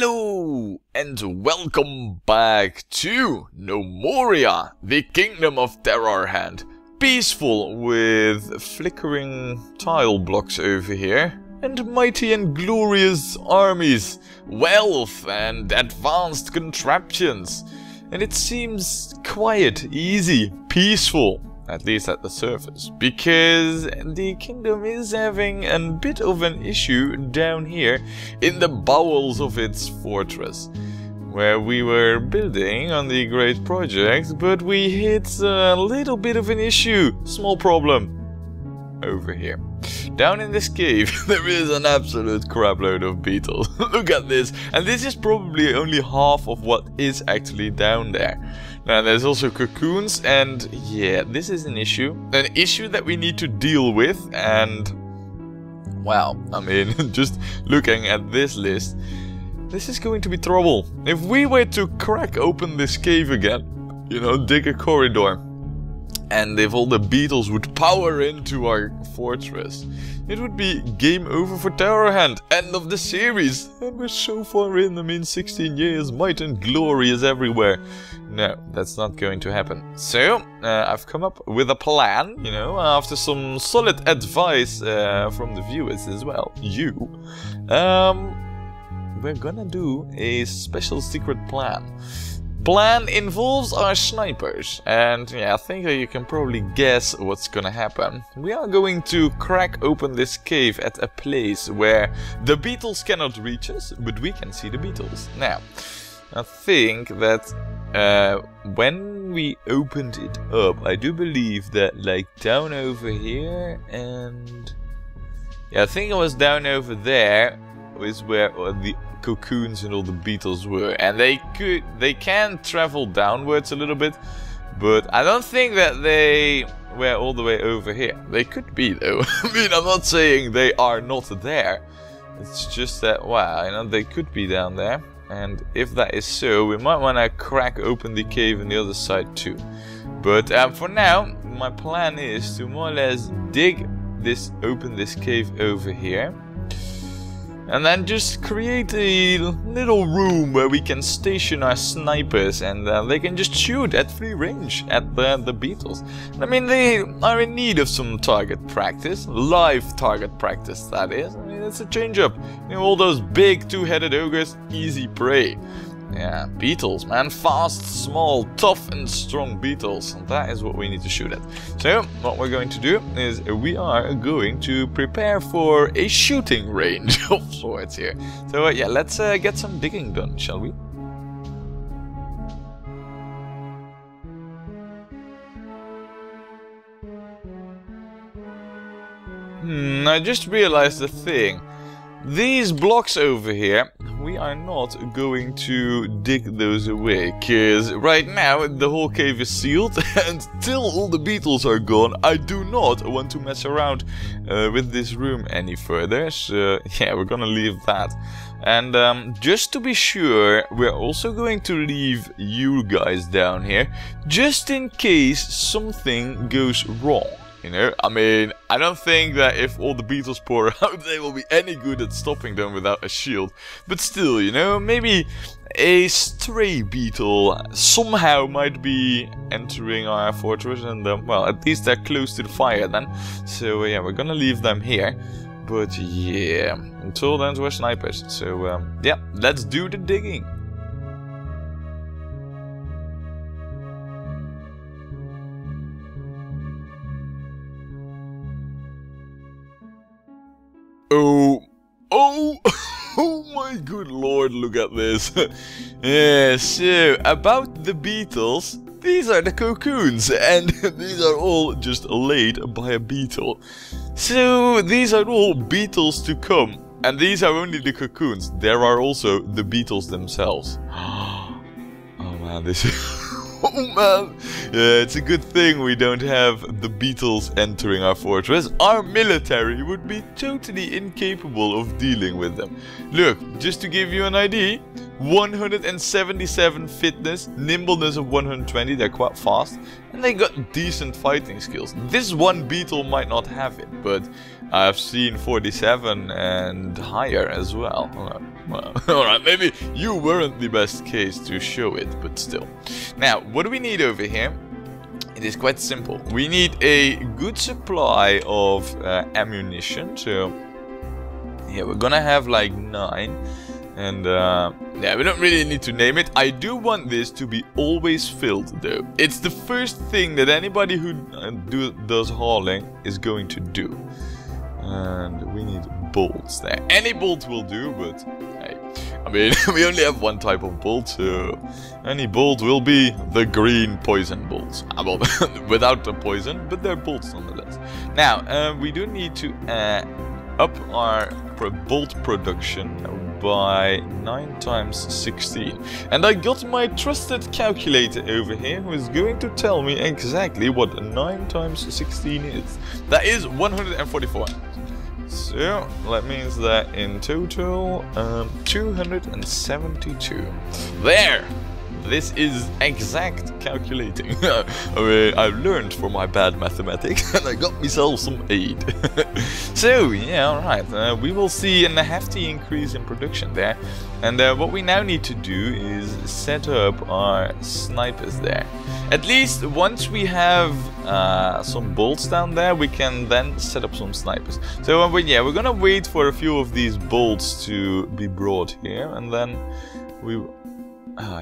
Hello and welcome back to Gnomoria, the kingdom of Terrorhand. Peaceful with flickering tile blocks over here and mighty and glorious armies, wealth and advanced contraptions. And it seems quiet, easy, peaceful. At least at the surface, because the kingdom is having a bit of an issue down here in the bowels of its fortress, where we were building on the great project, but we hit a little bit of an issue, small problem, over here. Down in this cave there is an absolute crapload of beetles. Look at this, and this is probably only half of what is actually down there. Now there's also cocoons, and yeah, this is an issue that we need to deal with. And wow, I mean, just looking at this list, this is going to be trouble. If we were to crack open this cave again, you know, dig a corridor, and if all the beetles would power into our fortress, it would be game over for Terrorhand. End of the series. And we're so far in, I mean 16 years, might and glory is everywhere. No, that's not going to happen. So, I've come up with a plan, you know, after some solid advice from the viewers as well. You. We're gonna do a special secret plan. Plan involves our snipers, and yeah, I think that you can probably guess what's gonna happen. We are going to crack open this cave at a place where the beetles cannot reach us, but we can see the beetles. Now, I think that when we opened it up, I do believe that like down over here, and yeah, I think it was down over there is where the cocoons and all the beetles were, and they can travel downwards a little bit, but I don't think that they were all the way over here. They could be though. I mean, I'm not saying they are not there, it's just that, wow, you know, they could be down there. And if that is so, we might want to crack open the cave on the other side too. But for now, my plan is to more or less open this cave over here, and then just create a little room where we can station our snipers, and they can just shoot at free range at the beetles. I mean, they are in need of some target practice, live target practice that is. I mean, it's a change up. You know, all those big two-headed ogres, easy prey. Yeah, beetles, man. Fast, small, tough and strong beetles. And that is what we need to shoot at. So, what we're going to do is we are going to prepare for a shooting range of sorts here. So, yeah, let's get some digging done, shall we? I just realized a thing. These blocks over here, we are not going to dig those away, because right now the whole cave is sealed, and till all the beetles are gone, I do not want to mess around with this room any further. So yeah, we're gonna leave that. And just to be sure, we're also going to leave you guys down here, just in case something goes wrong. You know, I mean, I don't think that if all the beetles pour out, they will be any good at stopping them without a shield. But still, you know, maybe a stray beetle somehow might be entering our fortress, and well, at least they're close to the fire then. So yeah, we're gonna leave them here. But yeah, until then we're snipers. So yeah, let's do the digging. Oh my good lord, look at this. Yeah, so about the beetles, these are the cocoons, and these are all just laid by a beetle. So these are all beetles to come, and these are only the cocoons. There are also the beetles themselves. Oh man, this is... Oh man, yeah, it's a good thing we don't have the beetles entering our fortress. Our military would be totally incapable of dealing with them. Look, just to give you an idea, 177 fitness, nimbleness of 120, they're quite fast, and they got decent fighting skills. This one beetle might not have it, but I've seen 47 and higher as well. Well, alright, maybe you weren't the best case to show it, but still. Now, what do we need over here? It is quite simple. We need a good supply of ammunition, so yeah, we're gonna have like 9. And yeah, we don't really need to name it. I do want this to be always filled though. It's the first thing that anybody who does hauling is going to do. And we need bolts there. Any bolt will do, but hey, I mean, we only have one type of bolt, so any bolt will be the green poison bolts. Well, without the poison, but they're bolts nonetheless. Now, we do need to up our bolt production by 9 times 16. And I got my trusted calculator over here who is going to tell me exactly what 9 times 16 is. That is 144. So that means that in total 272. There! This is exact calculating. I mean, I've learned from my bad mathematics and I got myself some aid. So, yeah, alright. We will see a hefty increase in production there. And what we now need to do is set up our snipers there. At least once we have some bolts down there, we can then set up some snipers. So, yeah, we're gonna wait for a few of these bolts to be brought here, and then we...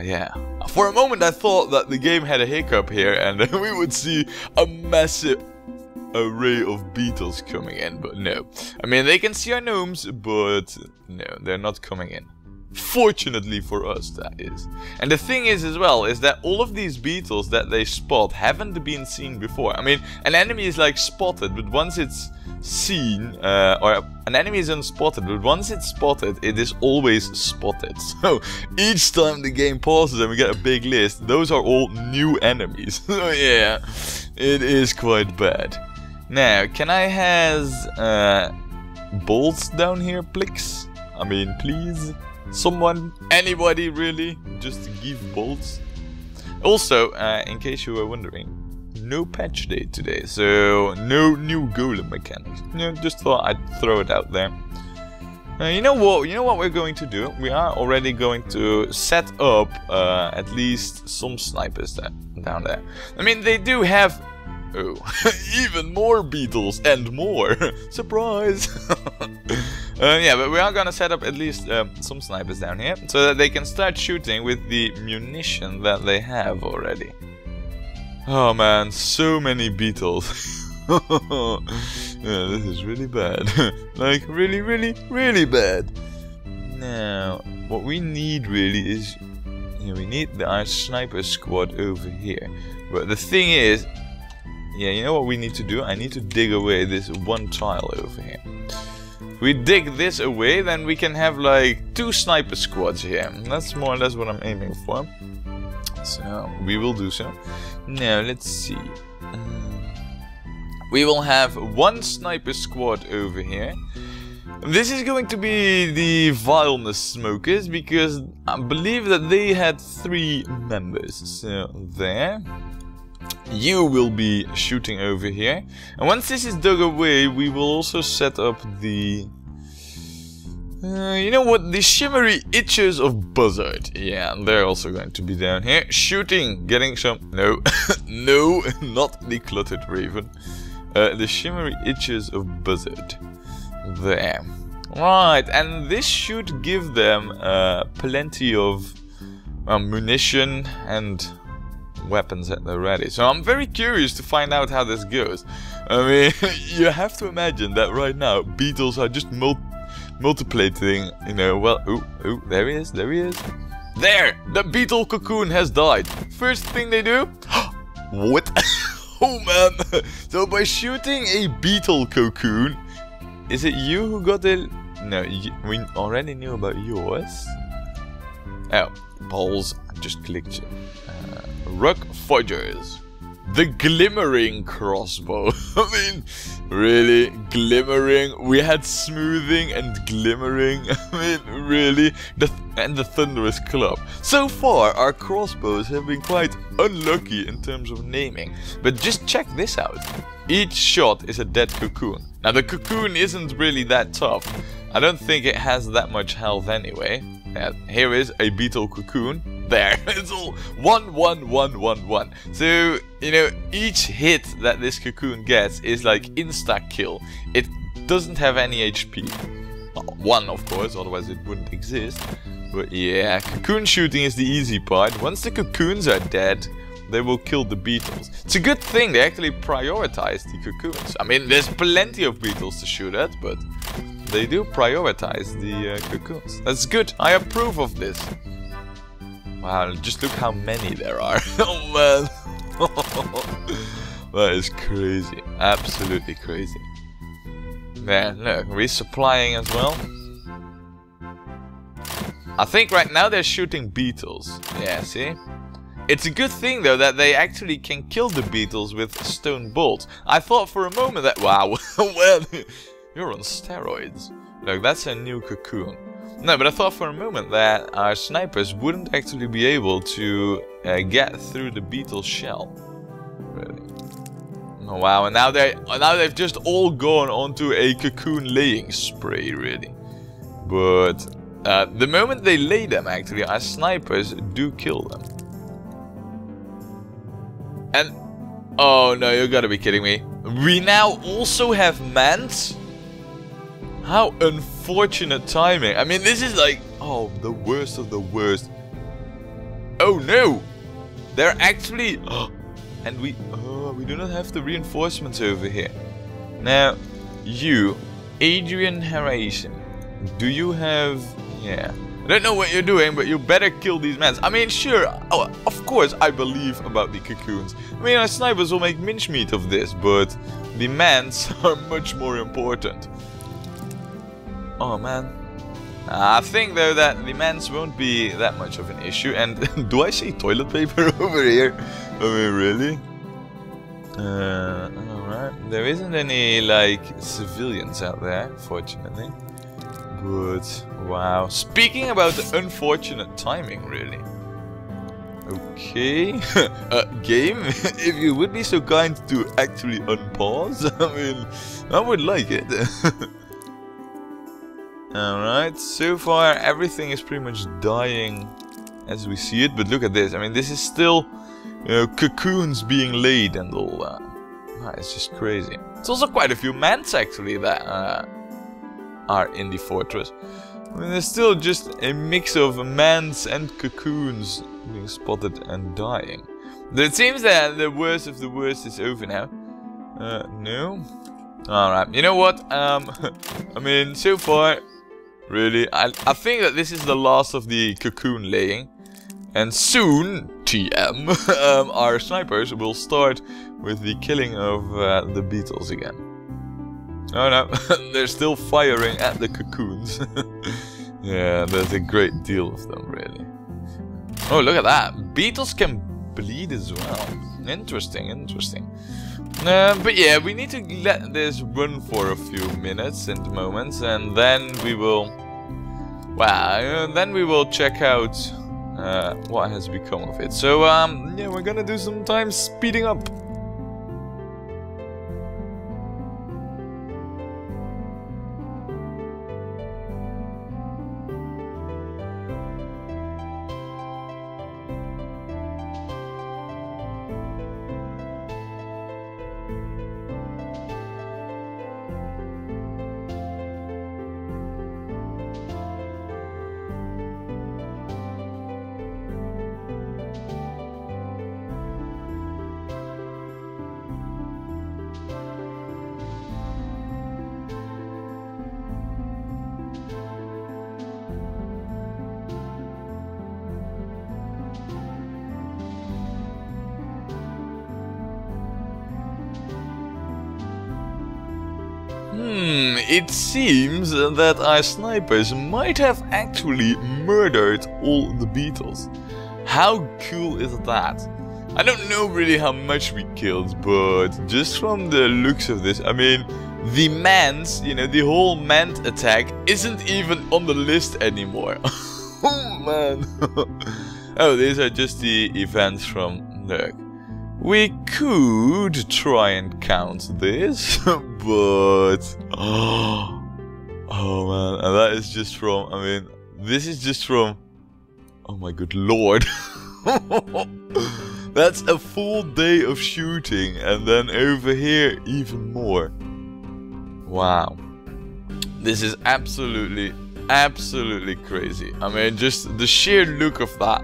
yeah. For a moment I thought that the game had a hiccup here and we would see a massive array of beetles coming in, but no. I mean, they can see our gnomes, but no, they're not coming in. Fortunately for us, that is. And the thing is as well, is that all of these beetles that they spot haven't been seen before. I mean, an enemy is like spotted, but once it's seen, or an enemy is unspotted, but once it's spotted, it is always spotted. So each time the game pauses and we get a big list, those are all new enemies. So yeah, it is quite bad. Now, can I have bolts down here, please? I mean, please? Someone, anybody really, just give bolts. Also, in case you were wondering, no patch day today, so no new golem mechanics. No, just thought I'd throw it out there. You know what? You know what we're going to do? We are already going to set up at least some snipers down there. I mean, they do have. Oh, even more beetles and more! Surprise! Yeah, but we are gonna set up at least some snipers down here, so that they can start shooting with the munition that they have already. Oh man, so many beetles. Yeah, this is really bad. Like, really, really, really bad. Now, what we need really is... Yeah, we need our sniper squad over here. But the thing is... Yeah, you know what we need to do? I need to dig away this one tile over here. If we dig this away, then we can have like 2 sniper squads here. That's more or less what I'm aiming for. So, we will do so. Now, let's see. We will have 1 sniper squad over here. This is going to be the vileness smokers, because I believe that they had 3 members. So, there. You will be shooting over here, and once this is dug away, we will also set up the... you know what? The shimmery itches of buzzard. Yeah, they're also going to be down here. Shooting, getting some... No, no, not the cluttered raven. The shimmery itches of buzzard. There. Right, and this should give them plenty of munition and... weapons at the ready. So I'm very curious to find out how this goes. I mean, you have to imagine that right now beetles are just multiplicating, you know. Well, oh, there he is, there he is. There! The beetle cocoon has died. First thing they do... What? Oh man! So by shooting a beetle cocoon... Is it you who got the... No, we already knew about yours. Oh, balls. I just clicked it. Rock Fudgers. The glimmering crossbow. I mean, really? Glimmering? We had smoothing and glimmering. I mean, really? and the thunderous club. So far, our crossbows have been quite unlucky in terms of naming. But just check this out. Each shot is a dead cocoon. Now the cocoon isn't really that tough. I don't think it has that much health anyway. Here is a beetle cocoon. There, it's all 1, 1, 1, 1, 1. So, you know, each hit that this cocoon gets is like insta-kill. It doesn't have any HP. Well, 1 of course, otherwise it wouldn't exist. But yeah, cocoon shooting is the easy part. Once the cocoons are dead, they will kill the beetles. It's a good thing they actually prioritize the cocoons. I mean, there's plenty of beetles to shoot at, but they do prioritize the cocoons. That's good, I approve of this. Wow, just look how many there are. Oh man. That is crazy. Absolutely crazy. There, look, resupplying as well. I think right now they're shooting beetles. Yeah, see? It's a good thing though that they actually can kill the beetles with stone bolts. I thought for a moment that, wow, well, you're on steroids. Look, that's a new cocoon. No, but I thought for a moment that our snipers wouldn't actually be able to get through the beetle shell. Really. Oh, wow, and now they've just all gone onto a cocoon laying spree, really. But the moment they lay them, actually, our snipers do kill them. And oh no, you gotta be kidding me. We now also have mans? How unfortunate timing. I mean, this is like, oh, the worst of the worst. Oh no! They're actually... and we do not have the reinforcements over here. Now, you, Adrian Harration, do you have... yeah. I don't know what you're doing, but you better kill these mans. I mean, sure, oh, of course I believe about the cocoons. I mean, our snipers will make mincemeat of this, but the mans are much more important. Oh man. I think though that the mans won't be that much of an issue. And do I see toilet paper over here? I mean, really? Alright. There isn't any like civilians out there, fortunately. But wow. Speaking about the unfortunate timing, really. Okay. Game, if you would be so kind to actually unpause, I mean, I would like it. Alright, so far everything is pretty much dying as we see it, but look at this. I mean, this is still cocoons being laid and all that. It's just crazy. It's also quite a few mans actually that are in the fortress. I mean, there's still just a mix of mans and cocoons being spotted and dying. But it seems that the worst of the worst is over now. No? Alright, you know what? I mean, so far... really, I think that this is the last of the cocoon laying. And soon, TM, our snipers will start with the killing of the beetles again. Oh no, they're still firing at the cocoons. Yeah, there's a great deal of them, really. Oh, look at that. Beetles can bleed as well. Interesting, interesting. But yeah, we need to let this run for a few minutes and moments, and then we will... well, then we will check out what has become of it. So, yeah, we're gonna do some time speeding up. It seems that our snipers might have actually murdered all the beetles. How cool is that? I don't know really how much we killed, but just from the looks of this, I mean, the mans, you know, the whole man attack isn't even on the list anymore. Oh man. Oh, these are just the events from Look. We could try and count this, but oh man, and that is just from, I mean, this is just from, oh my good lord. That's a full day of shooting, and then over here even more. Wow. This is absolutely crazy. I mean, just the sheer look of that.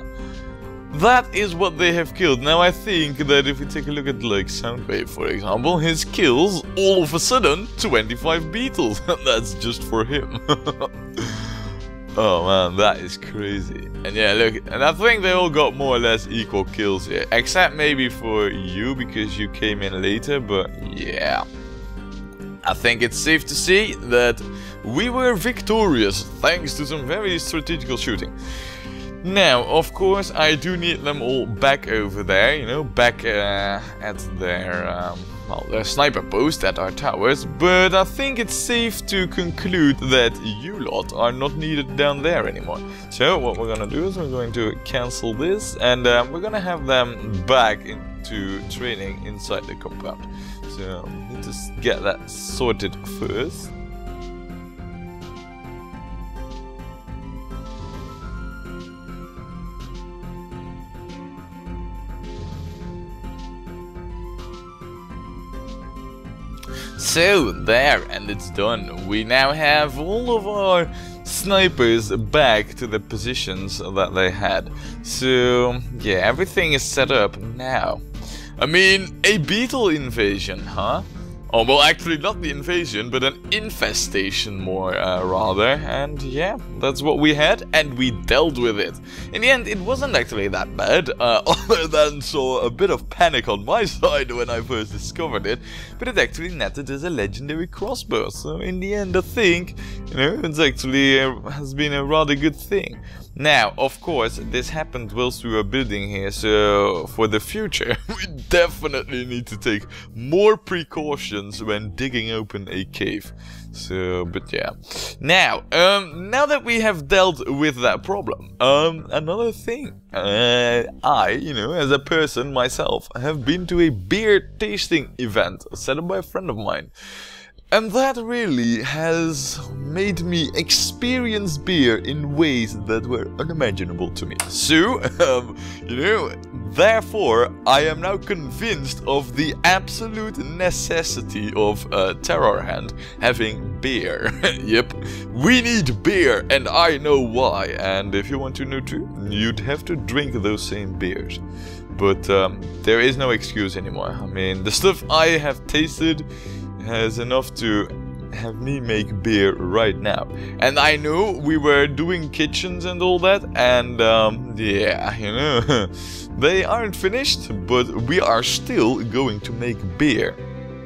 That is what they have killed. Now I think that if we take a look at like Soundwave, for example, his kills all of a sudden 25 beetles. That's just for him. Oh man, that is crazy. And yeah, look, and I think they all got more or less equal kills here. Except maybe for you, because you came in later, but yeah. I think it's safe to say that we were victorious, thanks to some very strategical shooting. Now, of course, I do need them all back over there, you know, back at their, well, their sniper post at our towers, but I think it's safe to conclude that you lot are not needed down there anymore. So, what we're gonna do is we're going to cancel this, and we're gonna have them back into training inside the compound. So, we need to get that sorted first. So, there, and it's done. We now have all of our snipers back to the positions that they had. So, yeah, everything is set up now. I mean, a beetle invasion, huh? Oh, well, actually not the invasion, but an infestation more, rather. And yeah, that's what we had, and we dealt with it. In the end, it wasn't actually that bad, other than saw a bit of panic on my side when I first discovered it. But it actually netted as a legendary crossbow, so in the end I think, you know, it's actually has been a rather good thing. Now, of course, this happened whilst we were building here, so for the future, we definitely need to take more precautions when digging open a cave. So, but yeah. Now, now that we have dealt with that problem, another thing. I, you know, as a person myself, have been to a beer tasting event set up by a friend of mine. And that really has made me experience beer in ways that were unimaginable to me. So, you know, therefore, I am now convinced of the absolute necessity of Terrorhand having beer. Yep, we need beer, and I know why. And if you want to know too, you'd have to drink those same beers. But there is no excuse anymore. I mean, the stuff I have tasted has enough to have me make beer right now. And I know we were doing kitchens and all that, and yeah, you know, they aren't finished, but we are still going to make beer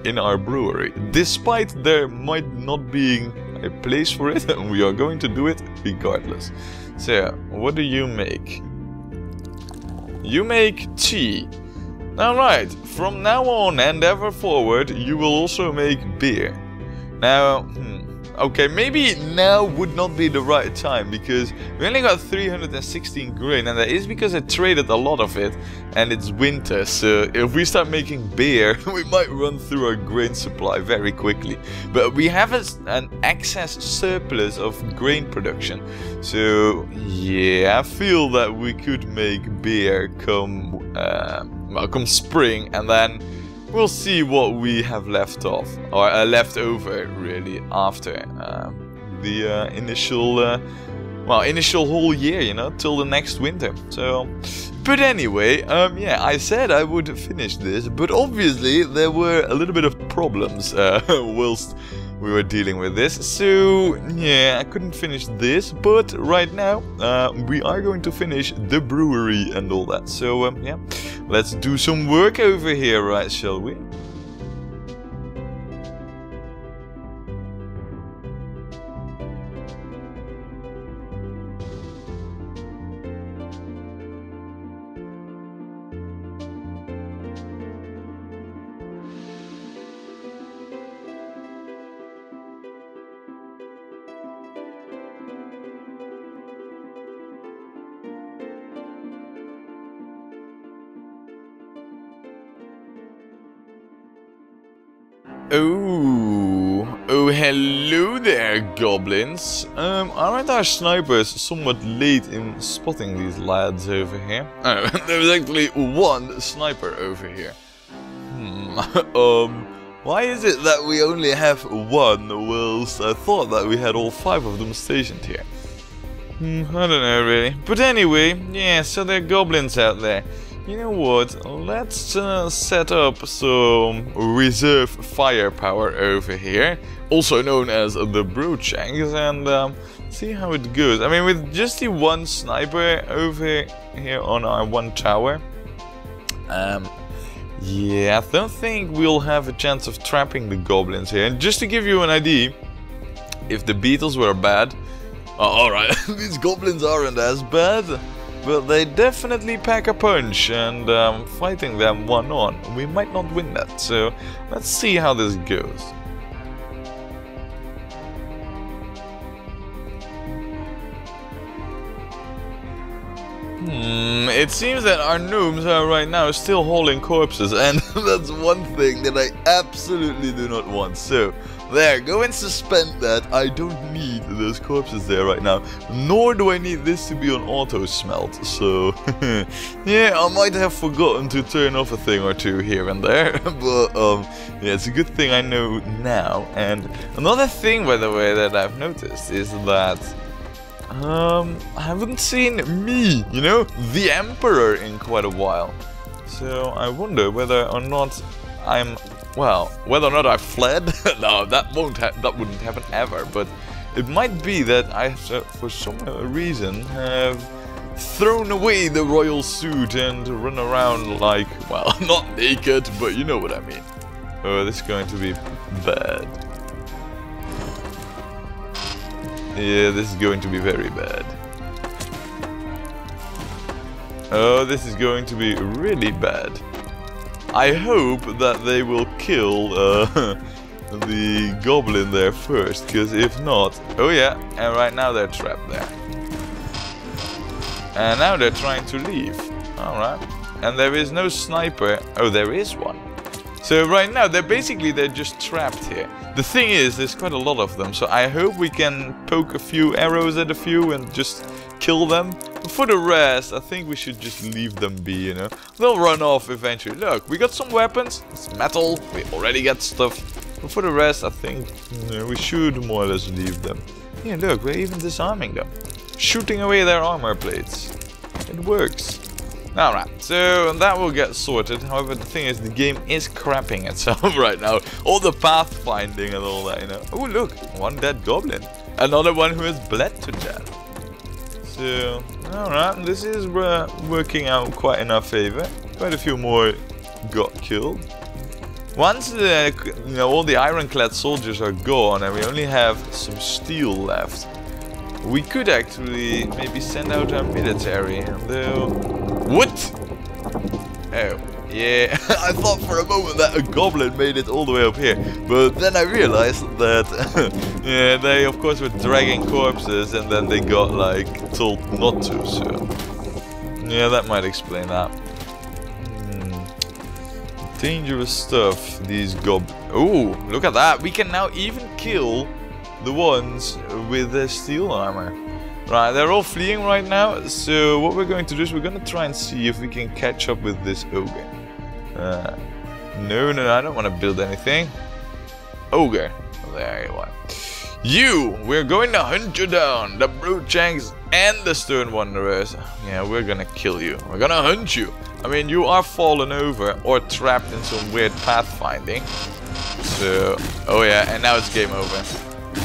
in our brewery. Despite there might not being a place for it, we are going to do it regardless. So, what do you make? You make tea. Alright, from now on and ever forward, you will also make beer. Now, okay, maybe now would not be the right time, because we only got 316 grain, and that is because I traded a lot of it, and it's winter, so if we start making beer, we might run through our grain supply very quickly. But we have an excess surplus of grain production, so yeah, I feel that we could make beer come, well, come spring, and then we'll see what we have left off, or left over, really, after the initial, well, initial whole year, you know, till the next winter. So, but anyway, yeah, I said I would finish this, but obviously there were a little bit of problems whilst we were dealing with this. So, yeah, I couldn't finish this, but right now we are going to finish the brewery and all that. So, yeah, let's do some work over here, right, shall we? Oh, hello there, goblins. Aren't our snipers somewhat late in spotting these lads over here? Oh, there's actually one sniper over here. Why is it that we only have one, whilst I thought that we had all 5 of them stationed here? I don't know really. But anyway, yeah, so there are goblins out there. You know what, let's set up some reserve firepower over here, also known as the brochanks, and see how it goes. I mean, with just the one sniper over here on our one tower, yeah, I don't think we'll have a chance of trapping the goblins here. And just to give you an idea, if the beetles were bad, alright, these goblins aren't as bad, but they definitely pack a punch, and fighting them one-on, we might not win that. So let's see how this goes. It seems that our gnomes are right now still hauling corpses, and that's one thing that I absolutely do not want. So, there, go and suspend that. I don't need those corpses there right now, nor do I need this to be on auto smelt. So, yeah, I might have forgotten to turn off a thing or two here and there, but yeah, it's a good thing I know now. And another thing, by the way, that I've noticed is that I haven't seen me, you know, the Emperor, in quite a while. So I wonder whether or not I'm, well, whether or not I fled. No, that wouldn't happen ever. But it might be that I, for some reason, have thrown away the royal suit and run around like, well, not naked, but you know what I mean. Oh, this is going to be bad. Yeah, this is going to be very bad. Oh, this is going to be really bad. I hope that they will kill the goblin there first, because if not... Oh yeah, and right now they're trapped there. And now they're trying to leave. Alright. And there is no sniper. Oh, there is one. So right now, they're just trapped here. The thing is, there's quite a lot of them, so I hope we can poke a few arrows at a few and just kill them. But for the rest, I think we should just leave them be, you know. They'll run off eventually. Look, we got some weapons. It's metal. We already got stuff. But for the rest, I think we should more or less leave them. Yeah, look, we're even disarming them. Shooting away their armor plates. It works. Alright, so that will get sorted. However, the thing is, the game is crapping itself right now. All the pathfinding and all that, you know. Oh, look, one dead goblin. Another one who has bled to death. So, alright, this is working out quite in our favor. Quite a few more got killed. Once you know, all the ironclad soldiers are gone and we only have some steel left, we could actually maybe send out our military, though... What? Oh, yeah, I thought for a moment that a goblin made it all the way up here, but then I realized that, yeah, they of course were dragging corpses and then they got, like, told not to, so... Yeah, that might explain that. Dangerous stuff, these goblins. Oh, look at that, we can now even kill the ones with the steel armor. Right, they're all fleeing right now, so what we're going to do is we're going to try and see if we can catch up with this ogre. No, I don't want to build anything. Ogre, there you are. We're going to hunt you down, the brochanks and the stone wanderers. Yeah, we're going to kill you. We're going to hunt you. I mean, you are fallen over or trapped in some weird pathfinding. So, oh yeah, and now it's game over.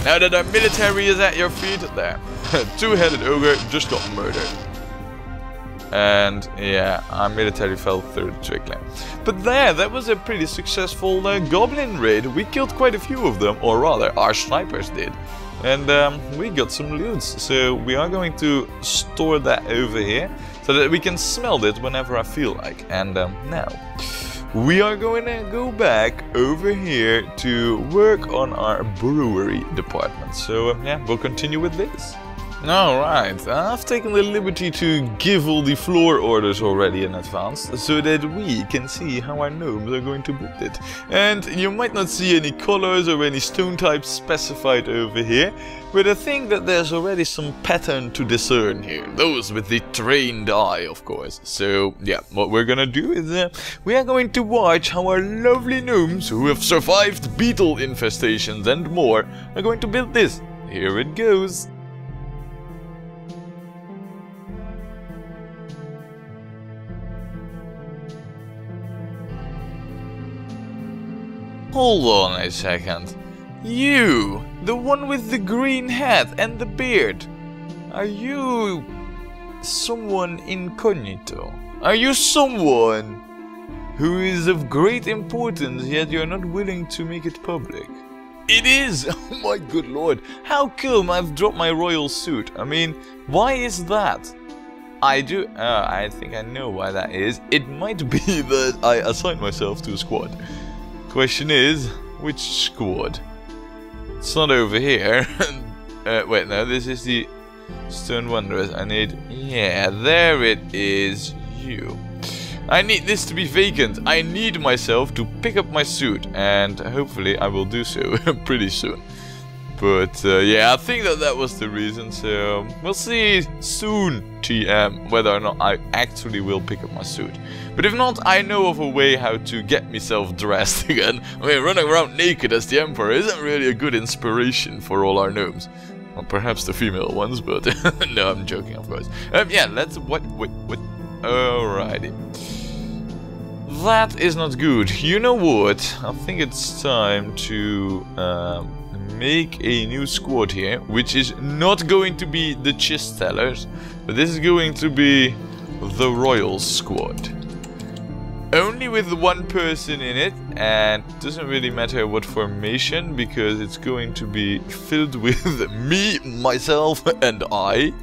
Now that our military is at your feet, there. Two-headed ogre just got murdered. And yeah, our military fell through the trickling. But that was a pretty successful goblin raid. We killed quite a few of them, or rather, our snipers did. And we got some loots. So we are going to store that over here, so that we can smell it whenever I feel like. And now... we are going to go back over here to work on our brewery department. So yeah, we'll continue with this. Alright, I've taken the liberty to give all the floor orders already in advance, so that we can see how our gnomes are going to build it. And you might not see any colors or any stone types specified over here, but I think that there's already some pattern to discern here. Those with the trained eye, of course. So, yeah, what we're gonna do is we are going to watch how our lovely gnomes, who have survived beetle infestations and more, are going to build this. Here it goes. Hold on a second. You, the one with the green hat and the beard. Are you someone incognito? Are you someone who is of great importance yet you're not willing to make it public? It is! Oh my good lord. How come I've dropped my royal suit? I mean, why is that? I think I know why that is. It might be that I assigned myself to a squad. Question is, which squad? It's not over here. Wait, no, this is the Stone Wanderers. I need... yeah, there it is. You. I need this to be vacant. I need myself to pick up my suit. And hopefully I will do so pretty soon. But yeah, I think that was the reason. So we'll see soon, TM, whether or not I actually will pick up my suit. But if not, I know of a way how to get myself dressed again. I mean, running around naked as the Emperor isn't really a good inspiration for all our gnomes. Well, perhaps the female ones, but no, I'm joking, of course. Yeah, let's... what? Alrighty. That is not good. You know what? I think it's time to make a new squad here, which is not going to be the Chistellers, but this is going to be the Royal Squad. Only with one person in it, and it doesn't really matter what formation, because it's going to be filled with me, myself, and I.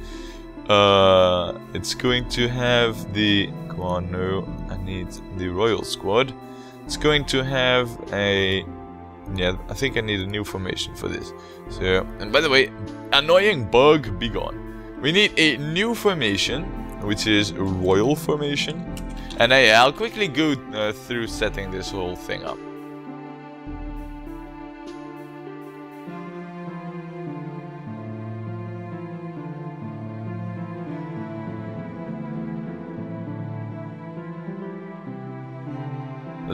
It's going to have the... come on, no, I need the Royal Squad. It's going to have a... yeah, I think I need a new formation for this. So, and by the way, annoying bug, be gone. We need a new formation, which is a Royal Formation. And I'll quickly go through setting this whole thing up.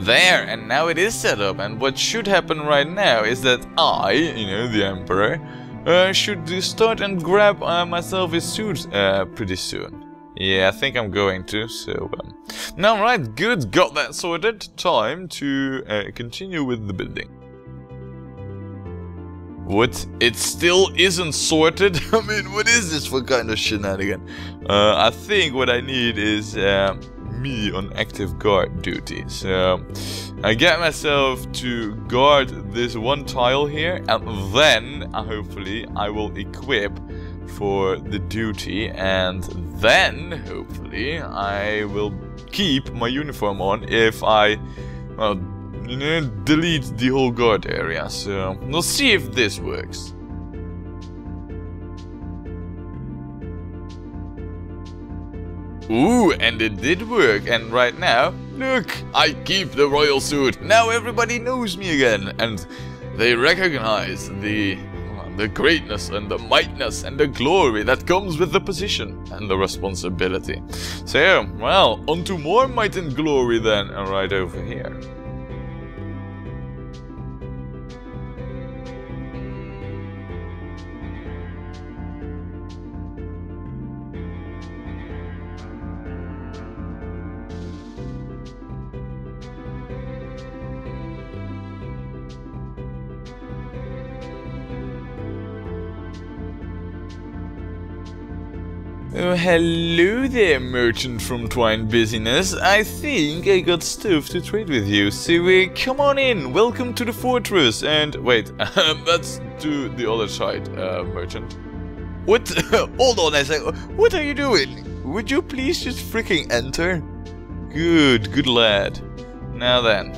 There, and now it is set up, and what should happen right now is that I, you know, the Emperor, should start and grab myself a suit pretty soon. Yeah, I think I'm going to, so... now, right, good, got that sorted. Time to continue with the building. What? It still isn't sorted? I mean, what is this for kind of shenanigan? I think what I need is me on active guard duty. So, I get myself to guard this one tile here, and then, hopefully, I will equip for the duty, and then hopefully I will keep my uniform on if I, well, you know, delete the whole guard area. So we'll see if this works. Ooh, and it did work, and right now, look, I keep the royal suit. Now everybody knows me again, and they recognize the greatness and the mightness and the glory that comes with the position and the responsibility. So, well, on to more might and glory then, right over here. Oh, hello there, merchant from Twine Busyness. I think I got stuff to trade with you, so come on in, welcome to the fortress. And wait, that's to the other side, merchant. What? Hold on a sec, what are you doing? Would you please just freaking enter? Good lad. Now then,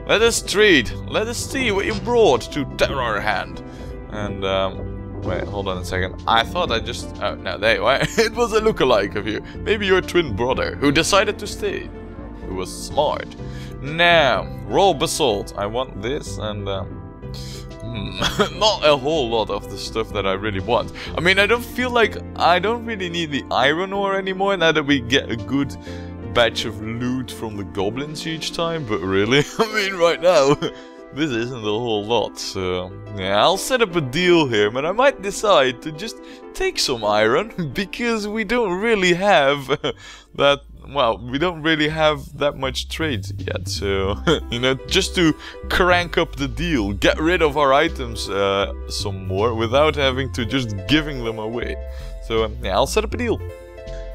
let us trade, let us see what you brought to Terrorhand. And Wait, hold on a second. I thought I just... Oh, no, there you are. It was a lookalike of you. Maybe your twin brother, who decided to stay. Who was smart. Now, raw basalt. I want this and... not a whole lot of the stuff that I really want. I mean, I don't feel like I don't really need the iron ore anymore now that we get a good batch of loot from the goblins each time. But really, I mean, right now... This isn't a whole lot, so yeah, I'll set up a deal here, but I might decide to just take some iron, because we don't really have that, well, we don't really have that much trade yet, so, you know, just to crank up the deal, get rid of our items some more, without having to just giving them away. So, yeah, I'll set up a deal.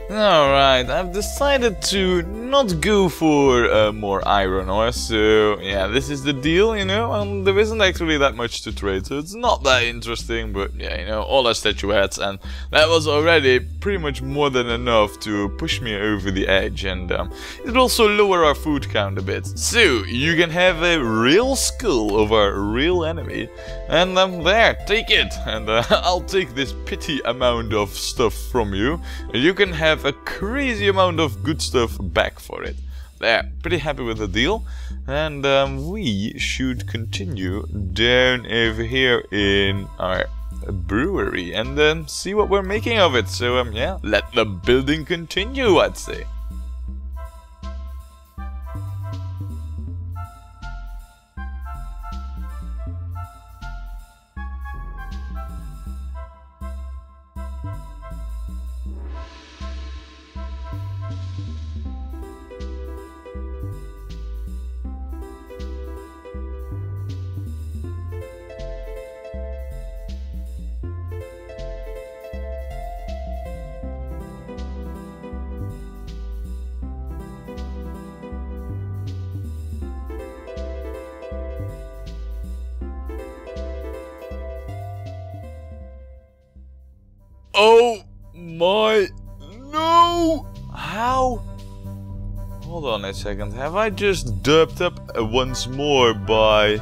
Alright, I've decided to not go for more iron ore, so yeah, this is the deal, you know, and there isn't actually that much to trade, so it's not that interesting, but yeah, you know, all our statuettes, and that was already pretty much more than enough to push me over the edge, and it'll also lower our food count a bit. So, you can have a real skull of our real enemy, and there, take it, and I'll take this petty amount of stuff from you, and you can have a crazy amount of good stuff back for it. There, pretty happy with the deal. And we should continue down over here in our brewery and then see what we're making of it. So yeah, let the building continue, I'd say. Oh my... No! How? Hold on a second. Have I just derped up once more by...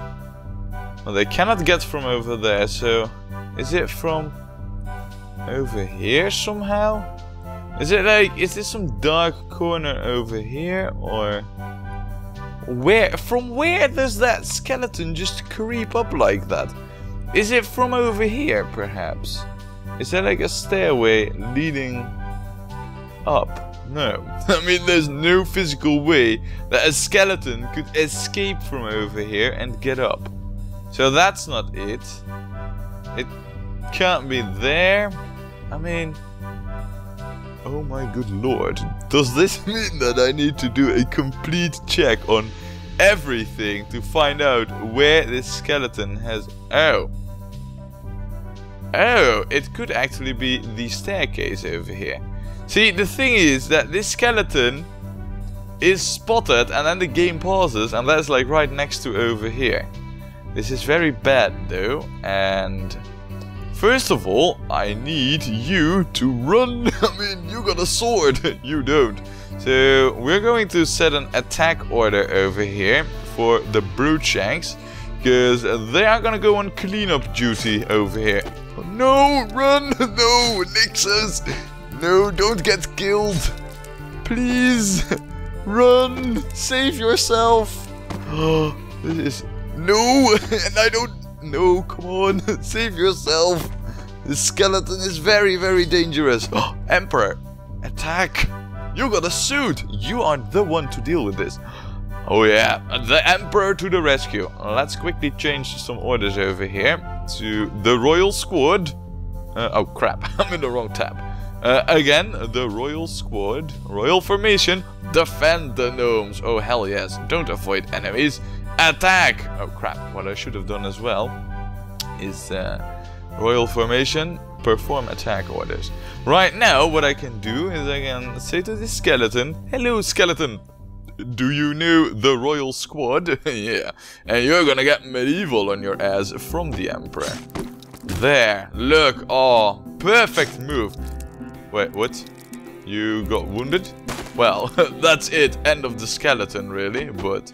Well, they cannot get from over there, so... Is it from... over here somehow? Is it like... Is this some dark corner over here, or... Where... From where does that skeleton just creep up like that? Is it from over here, perhaps? Is there like a stairway leading up? No. I mean, there's no physical way that a skeleton could escape from over here and get up. So that's not it. It can't be there. I mean... Oh my good lord. Does this mean that I need to do a complete check on everything to find out where this skeleton has... Oh. Oh, it could actually be the staircase over here. See, the thing is that this skeleton is spotted and then the game pauses and that's like right next to over here. This is very bad though, and first of all, I need you to run. I mean, you got a sword, you don't. So we're going to set an attack order over here for the brute shanks, because they are gonna go on cleanup duty over here. No, run! No, Nixus! No, don't get killed! Please! Run! Save yourself! This is... No! And I don't... No, come on! Save yourself! This skeleton is very, very dangerous. Emperor! Attack! You got a suit! You are the one to deal with this. Oh yeah, the Emperor to the rescue. Let's quickly change some orders over here to the Royal Squad. Oh crap, I'm in the wrong tab. Again, the Royal Squad. Royal Formation. Defend the Gnomes. Oh hell yes. Don't avoid enemies. Attack! Oh crap, what I should have done as well is Royal Formation. Perform attack orders. Right now, what I can do is I can say to the skeleton, hello skeleton. Do you know the Royal Squad? Yeah. And you're gonna get medieval on your ass from the Emperor. There. Look. Oh, perfect move. Wait, what? You got wounded? Well, that's it. End of the skeleton, really. But...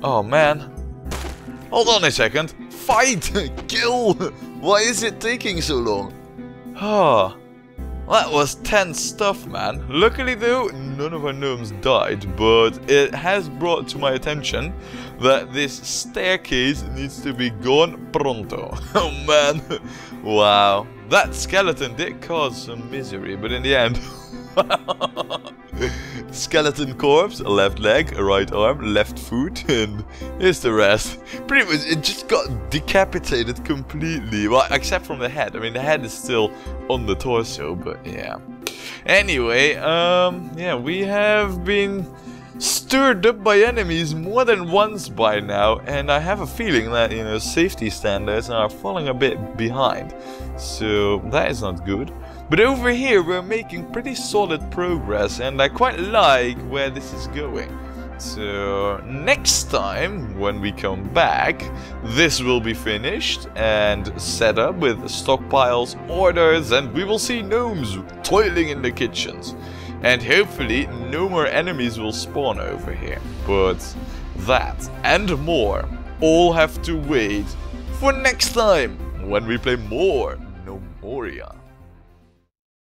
Oh, man. Hold on a second. fight! Kill! Why is it taking so long? Ah, that was tense stuff, man. Luckily though, none of our gnomes died, but it has brought to my attention that this staircase needs to be gone pronto. Oh man, wow. That skeleton did cause some misery, but in the end... skeleton corpse, a left leg, a right arm, left foot, and here's the rest. Pretty much, it just got decapitated completely. Well, except from the head. I mean, the head is still on the torso, but yeah. Anyway, yeah, we have been stirred up by enemies more than once by now, and I have a feeling that, you know, safety standards are falling a bit behind. So that is not good. But over here we're making pretty solid progress, and I quite like where this is going. So next time when we come back, this will be finished and set up with stockpiles, orders, and we will see gnomes toiling in the kitchens. And hopefully no more enemies will spawn over here. But that and more all have to wait for next time when we play more Gnomoria.